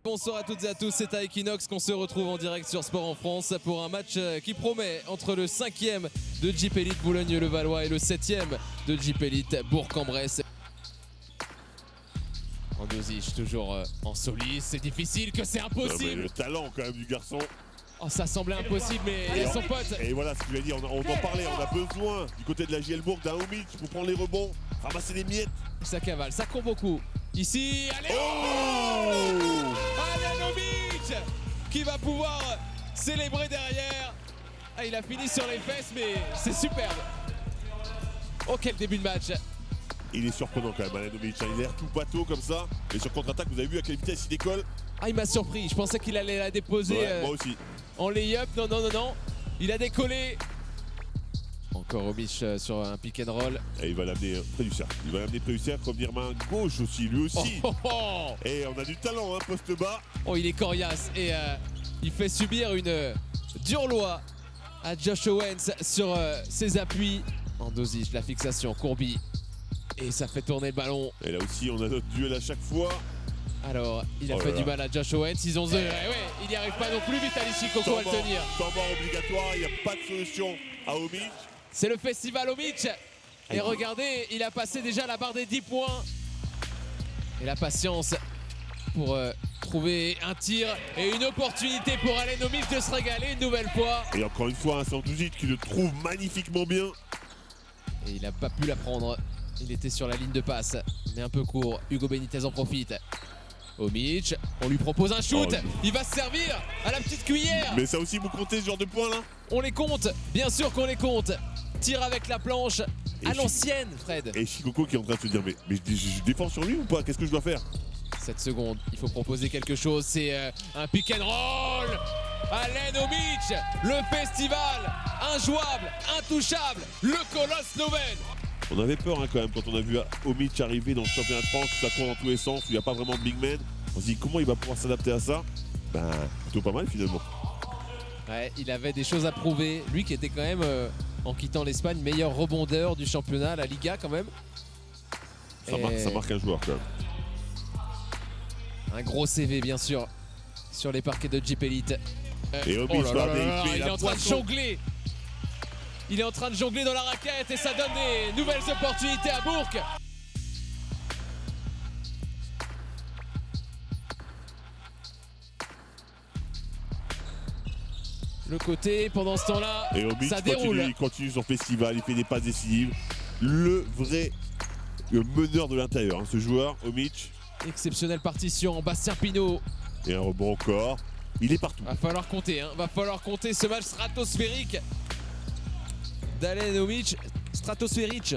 Bonsoir à toutes et à tous, c'est à Equinox qu'on se retrouve en direct sur Sport en France pour un match qui promet entre le 5e de Jeep Elite Boulogne-le-Valois et le 7e de Jeep Elite Bourg-en-Bresse. Andozic toujours en soliste, c'est difficile que c'est impossible. Non, mais le talent quand même du garçon. Oh, ça semblait impossible, mais il y a son pote. Et voilà ce que je vais dire, on en parlait, on a besoin du côté de la JL Bourg d'un Omic pour prendre les rebonds, ramasser les miettes. Ça cavale, ça court beaucoup. Ici, allez, Alen Omic qui va pouvoir célébrer derrière. Ah, il a fini sur les fesses, mais c'est superbe. Oh, quel début de match. Il est surprenant quand même, Alen Omic, il a l'air tout bateau comme ça. Et sur contre-attaque, vous avez vu à quelle vitesse il décolle. Ah, il m'a surpris, je pensais qu'il allait la déposer moi aussi. En lay-up. Non, non, non, non. Il a décollé. Encore Omic sur un pick and roll. Et il va l'amener près du cercle. Il va l'amener près du cercle, revenir main gauche aussi, lui aussi. Oh, oh, oh. Et on a du talent, hein, poste bas. Oh, il est coriace et il fait subir une dure loi à Josh Owens sur ses appuis. Andozic, la fixation, Courby. Et ça fait tourner le ballon. Et là aussi, on a notre duel à chaque fois. Alors, il a fait du mal à Josh Owens. Ils ont ouais, il n'y arrive pas non plus. Vitaly Chikoko à le tenir. Temps mort obligatoire, il n'y a pas de solution à Omic. C'est le festival Omic. Et regardez, il a passé déjà la barre des 10 points. Et la patience pour trouver un tir et une opportunité pour Alen Omic de se régaler une nouvelle fois. Et encore une fois, un Andozic qui le trouve magnifiquement bien. Et il n'a pas pu la prendre. Il était sur la ligne de passe, mais un peu court. Hugo Benitez en profite. Omic, on lui propose un shoot. Il va se servir à la petite cuillère. Mais ça aussi, vous comptez ce genre de points là? On les compte, bien sûr qu'on les compte. Tire avec la planche à l'ancienne, Fred. Et Chikoko qui est en train de se dire mais je défends sur lui ou pas? Qu'est-ce que je dois faire? 7 secondes, il faut proposer quelque chose. C'est un pick and roll. Alen Omic, le festival injouable, intouchable, le colosse slovène. On avait peur hein, quand même quand on a vu Omic arriver dans le championnat de France, ça court dans tous les sens, où il n'y a pas vraiment de big man. On se dit comment il va pouvoir s'adapter à ça? Ben plutôt pas mal finalement. Ouais, il avait des choses à prouver. Lui qui était quand même, en quittant l'Espagne, meilleur rebondeur du championnat, la Liga quand même. Ça marque un joueur quand même. Un gros CV bien sûr sur les parquets de Jeep Elite. Et Omic il est en train de jongler. Il est en train de jongler dans la raquette et ça donne des nouvelles opportunités à Bourg. Le côté, pendant ce temps-là, ça déroule. Il continue son festival, il fait des passes décisives. Le vrai meneur de l'intérieur, hein, ce joueur, Omic. Exceptionnelle partition, Bastien Pinot. Et un rebond encore. Il est partout. Va falloir compter, hein. Va falloir compter ce match stratosphérique d'Alen Omic. Stratosphérique.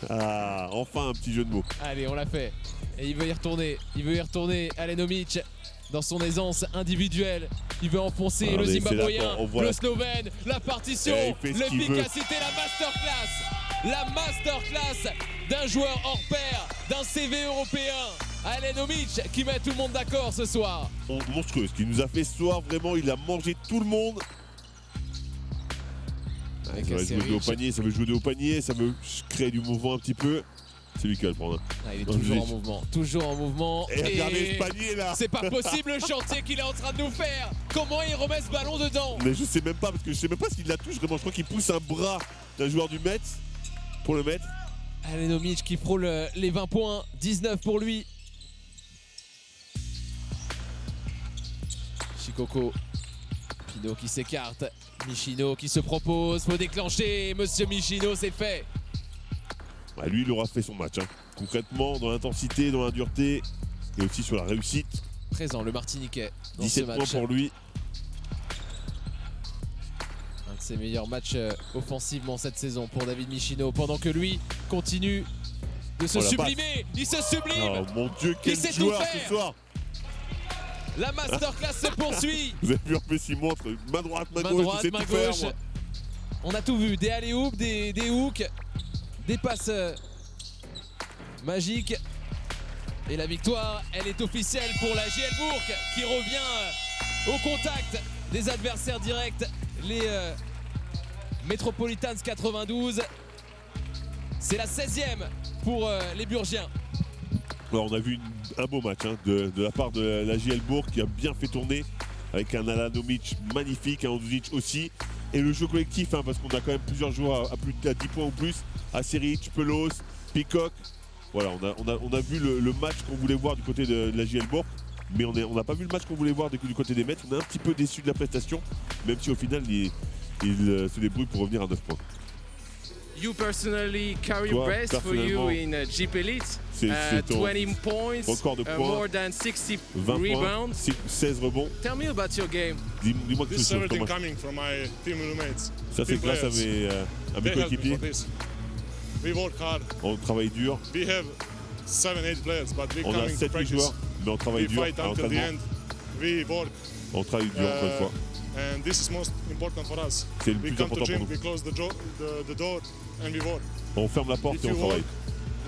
Ah, enfin un petit jeu de mots. Allez, on l'a fait. Et il veut y retourner. Il veut y retourner, Alen Omic, dans son aisance individuelle. Il veut enfoncer le Zimbabwéen, le Slovène, la partition, l'efficacité, la masterclass. La masterclass d'un joueur hors pair, d'un CV européen. Alen Omic qui met tout le monde d'accord ce soir. Monstrueux, ce qu'il nous a fait ce soir, vraiment, il a mangé tout le monde. Ça veut jouer au panier, ça veut jouer au panier, ça veut créer du mouvement un petit peu. C'est lui qui va le prendre. Ah, il est toujours en mouvement, toujours en mouvement. Et regardez ce panier là. C'est pas possible le chantier qu'il est en train de nous faire. Comment il remet ce ballon dedans? Mais je sais même pas, parce que je sais même pas s'il la touche vraiment. Je crois qu'il pousse un bras d'un joueur du Metz pour le mettre. Alen Omic qui frôle les 20 points, 19 pour lui. Chikoko, Pinot qui s'écarte, Michino qui se propose, faut déclencher, Monsieur Michino, c'est fait. Bah, lui, il aura fait son match. Hein. Concrètement, dans l'intensité, dans la dureté et aussi sur la réussite. Présent, le Martiniquais dans 17 ce match. points pour lui. Un de ses meilleurs matchs offensivement cette saison pour David Michino, pendant que lui continue de se sublimer. Il se sublime. Oh mon Dieu, quel joueur ce soir. La masterclass se poursuit. Vous avez vu en plus, il montre main droite, main gauche, main gauche. Faire, on a tout vu, des alley-oops, des hooks, des passes magiques. Et la victoire, elle est officielle pour la JL Bourg qui revient au contact des adversaires directs, les Metropolitans 92. C'est la 16e pour les Burgiens. Alors, on a vu un beau match hein, de la part de la JL Bourg qui a bien fait tourner avec un Alanomic magnifique, un Ondžić aussi. Et le jeu collectif, hein, parce qu'on a quand même plusieurs joueurs à plus de 10 points ou plus. Aseric, Pelos, Peacock. Voilà, on a vu le match qu'on voulait voir du côté de la JL Bourg. Mais on n'a pas vu le match qu'on voulait voir du côté des Mets. On est un petit peu déçu de la prestation, même si au final, il se débrouille pour revenir à 9 points. You personally carry best for you in Jeep Elite. 20 points, record de points, more than 60 rebounds, 16 rebonds. Tell me about your game. Dis-moi This is everything coming from my team roommates. Ça c'est grâce à mes coéquipiers. We work hard. On travaille dur. We have 7-8 players, but we on a 7-8 joueurs, mais on travaille dur. We work. On travaille dur encore une fois. And this is most important for us. C'est le plus important pour nous. We close the door and we work. On ferme la porte et on travaille.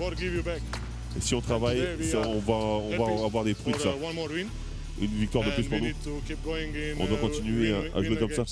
Work give you back. Et si on travaille, on va avoir des fruits de ça. Une victoire de plus pour nous. On doit continuer à jouer comme ça.